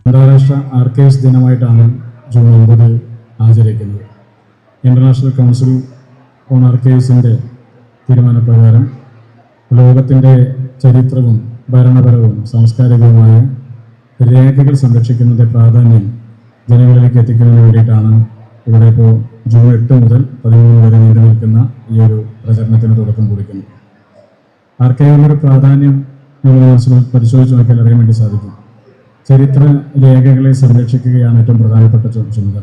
അന്താരാഷ്ട്ര archives ദിനമായിട്ടാണ് June 9 ആചരിക്കുന്നത്. International council on ആർക്കൈവ്സിൻ്റെ തീരുമാനപ്രകാരം ലോകത്തിൻ്റെ ചരിത്രവും ഭരണപരവും സാംസ്കാരികവുമായ രേഖകൾ സംരക്ഷിക്കുന്നതിൻ്റെ പ്രാധാന്യം ജനങ്ങളിലേക്ക് എത്തിക്കുന്നതിന് വേണ്ടിയിട്ടാണ് ഇവിടെ ഇപ്പോൾ ജൂൺ 8 മുതൽ 13 വരെ നീണ്ടു നിൽക്കുന്ന ഈ ഒരു പ്രചരണത്തിന് തുടക്കം കുറിക്കുന്നത്. ആർക്കൈവിൻ്റെ പ്രാധാന്യം നമ്മൾ പരിശോധിച്ച് നോക്കിയാൽ അറിയാൻ വേണ്ടി സാധിക്കും. ചരിത്ര രേഖകളെ സംരക്ഷിക്കുകയാണ് ഏറ്റവും പ്രധാനപ്പെട്ട ചുമതല.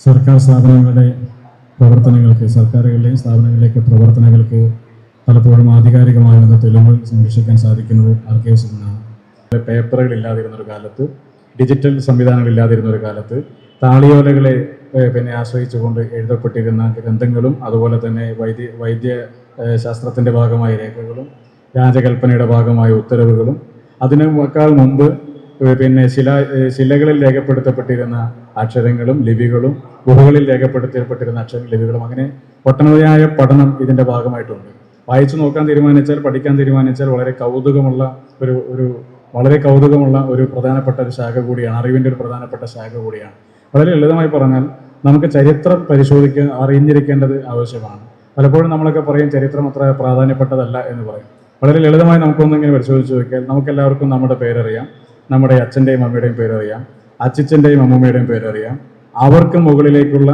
സർക്കാർ സ്ഥാപനങ്ങളുടെ പ്രവർത്തനങ്ങൾക്ക്, സർക്കാരുകളുടെയും സ്ഥാപനങ്ങളിലേക്ക് പ്രവർത്തനങ്ങൾക്ക് പലപ്പോഴും ആധികാരികമാകുന്ന തെളിവുകൾ സംരക്ഷിക്കാൻ സാധിക്കുന്നത് ആർക്കൈവ്സിൽ നിന്നാണ്. പേപ്പറുകൾ ഇല്ലാതിരുന്നൊരു കാലത്ത്, ഡിജിറ്റൽ സംവിധാനങ്ങളില്ലാതിരുന്ന ഒരു കാലത്ത് താളിയോലകളെ ആശ്രയിച്ചുകൊണ്ട് എഴുതപ്പെട്ടിരുന്ന ഗ്രന്ഥങ്ങളും അതുപോലെ തന്നെ വൈദ്യ ശാസ്ത്രത്തിൻ്റെ ഭാഗമായ രേഖകളും രാജകൽപ്പനയുടെ ഭാഗമായ ഉത്തരവുകളും അതിനേക്കാൾ മുമ്പ് ശിലകളിൽ രേഖപ്പെടുത്തപ്പെട്ടിരുന്ന അക്ഷരങ്ങളും ലിപികളും ഗുഹകളിൽ രേഖപ്പെടുത്തപ്പെട്ടിരുന്ന അക്ഷരങ്ങളും ലിപികളും അങ്ങനെ ഒട്ടനവധിയായ പഠനം ഇതിൻ്റെ ഭാഗമായിട്ടുണ്ട്. വായിച്ചു നോക്കാൻ തീരുമാനിച്ചാൽ, പഠിക്കാൻ തീരുമാനിച്ചാൽ വളരെ കൗതുകമുള്ള ഒരു പ്രധാനപ്പെട്ട ഒരു ശാഖ കൂടിയാണ്, അറിവിൻ്റെ ഒരു പ്രധാനപ്പെട്ട ശാഖ കൂടിയാണ്. വളരെ ലളിതമായി പറഞ്ഞാൽ നമുക്ക് ചരിത്രം അറിഞ്ഞിരിക്കേണ്ടത് ആവശ്യമാണ്. പലപ്പോഴും നമ്മളൊക്കെ പറയും ചരിത്രം അത്ര പ്രാധാന്യപ്പെട്ടതല്ല എന്ന് പറയും. വളരെ ലളിതമായി നമുക്കൊന്നിങ്ങനെ പരിശോധിച്ച് നോക്കിയാൽ നമുക്കെല്ലാവർക്കും നമ്മുടെ പേരറിയാം, നമ്മുടെ അച്ഛൻ്റെയും അമ്മയുടെയും പേരറിയാം, അച്ചിച്ചൻ്റെയും അമ്മൂമ്മയുടെയും പേരറിയാം. അവർക്ക് മുകളിലേക്കുള്ള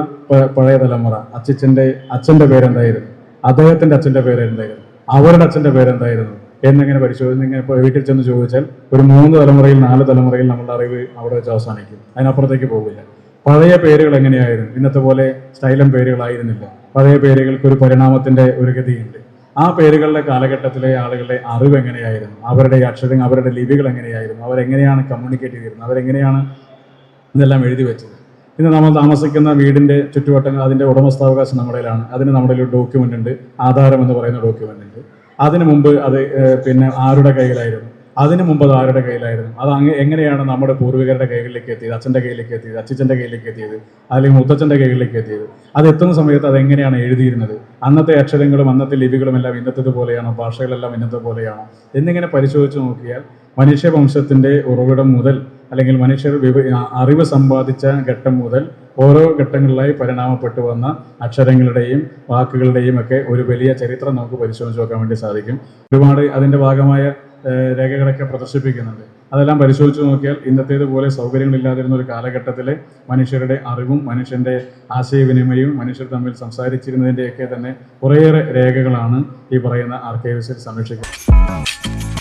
പഴയ തലമുറ, അച്ഛൻ്റെ പേരെന്തായിരുന്നു, അദ്ദേഹത്തിൻ്റെ അച്ഛൻ്റെ പേരെന്തായിരുന്നു, അവരുടെ അച്ഛൻ്റെ പേരെന്തായിരുന്നു എന്നിങ്ങനെ ഇങ്ങനെ വീട്ടിൽ ചെന്ന് ചോദിച്ചാൽ ഒരു 3 തലമുറയിൽ 4 തലമുറയിൽ നമ്മളുടെ അറിവ് അവിടെ വെച്ച് അവസാനിക്കും. അതിനപ്പുറത്തേക്ക് പോകില്ല. പഴയ പേരുകൾ എങ്ങനെയായിരുന്നു? ഇന്നത്തെ പോലെ സ്റ്റൈലം പേരുകളായിരുന്നില്ല. പഴയ പേരുകൾക്ക് ഒരു പരിണാമത്തിൻ്റെ ഒരു ഗതിയുണ്ട്. ആ പേരുകളുടെ കാലഘട്ടത്തിലെ ആളുകളുടെ അറിവ് എങ്ങനെയായിരുന്നു, അവരുടെ അക്ഷരങ്ങൾ, അവരുടെ ലിപികൾ എങ്ങനെയായിരുന്നു, അവരെങ്ങനെയാണ് കമ്മ്യൂണിക്കേറ്റ് ചെയ്തിരുന്നത്, അവരെങ്ങനെയാണ് ഇതെല്ലാം എഴുതി വെച്ചത്. ഇന്ന് നമ്മൾ താമസിക്കുന്ന വീടിൻ്റെ ചുറ്റുവട്ടങ്ങൾ, അതിൻ്റെ ഉടമസ്ഥാവകാശം നമ്മുടെയിലാണ്. അതിന് നമ്മുടെ ഒരു ഡോക്യുമെൻ്റ് ഉണ്ട്, ആധാരം എന്ന് പറയുന്ന ഡോക്യുമെൻ്റ് ഉണ്ട്. അതിനു മുമ്പ് അത് ആരുടെ കയ്യിലായിരുന്നു, അതിനു മുമ്പ് അത് ആരുടെ കയ്യിലായിരുന്നു, അത് എങ്ങനെയാണ് നമ്മുടെ പൂർവികരുടെ കൈകളിലേക്ക് എത്തിയത്, അച്ഛൻ്റെ കയ്യിലേക്ക് എത്തിയത്, അച്ഛൻ്റെ കയ്യിലേക്ക് എത്തിയത്, അല്ലെങ്കിൽ മുത്തച്ഛൻ്റെ കയ്യിലേക്ക് എത്തിയത്, അത് എത്തുന്ന സമയത്ത് അതെങ്ങനെയാണ് എഴുതിയിരുന്നത്, അന്നത്തെ അക്ഷരങ്ങളും അന്നത്തെ ലിപികളും എല്ലാം ഇന്നത്തെ പോലെയാണോ, ഭാഷകളെല്ലാം ഇന്നത്തെ പോലെയാണോ എന്നിങ്ങനെ പരിശോധിച്ച് നോക്കിയാൽ മനുഷ്യവംശത്തിൻ്റെ ഉറവിടം മുതൽ, അല്ലെങ്കിൽ മനുഷ്യർ അറിവ് സമ്പാദിച്ച ഘട്ടം മുതൽ ഓരോ ഘട്ടങ്ങളിലായി പരിണാമപ്പെട്ടു വന്ന അക്ഷരങ്ങളുടെയും വാക്കുകളുടെയും ഒക്കെ ഒരു വലിയ ചരിത്രം നമുക്ക് പരിശോധിച്ച് നോക്കാൻ വേണ്ടി സാധിക്കും. ഒരുപാട് അതിൻ്റെ ഭാഗമായ രേഖകളൊക്കെ പ്രദർശിപ്പിക്കുന്നുണ്ട്. അതെല്ലാം പരിശോധിച്ച് നോക്കിയാൽ ഇന്നത്തേതുപോലെ സൗകര്യങ്ങളില്ലാതിരുന്ന ഒരു കാലഘട്ടത്തിലെ മനുഷ്യരുടെ അറിവും മനുഷ്യൻ്റെ ആശയവിനിമയവും മനുഷ്യർ തമ്മിൽ സംസാരിച്ചിരുന്നതിൻ്റെയൊക്കെ തന്നെ കുറേയേറെ രേഖകളാണ് ഈ പറയുന്ന ആർക്കൈവ്സിൽ സംരക്ഷിക്കുന്നത്.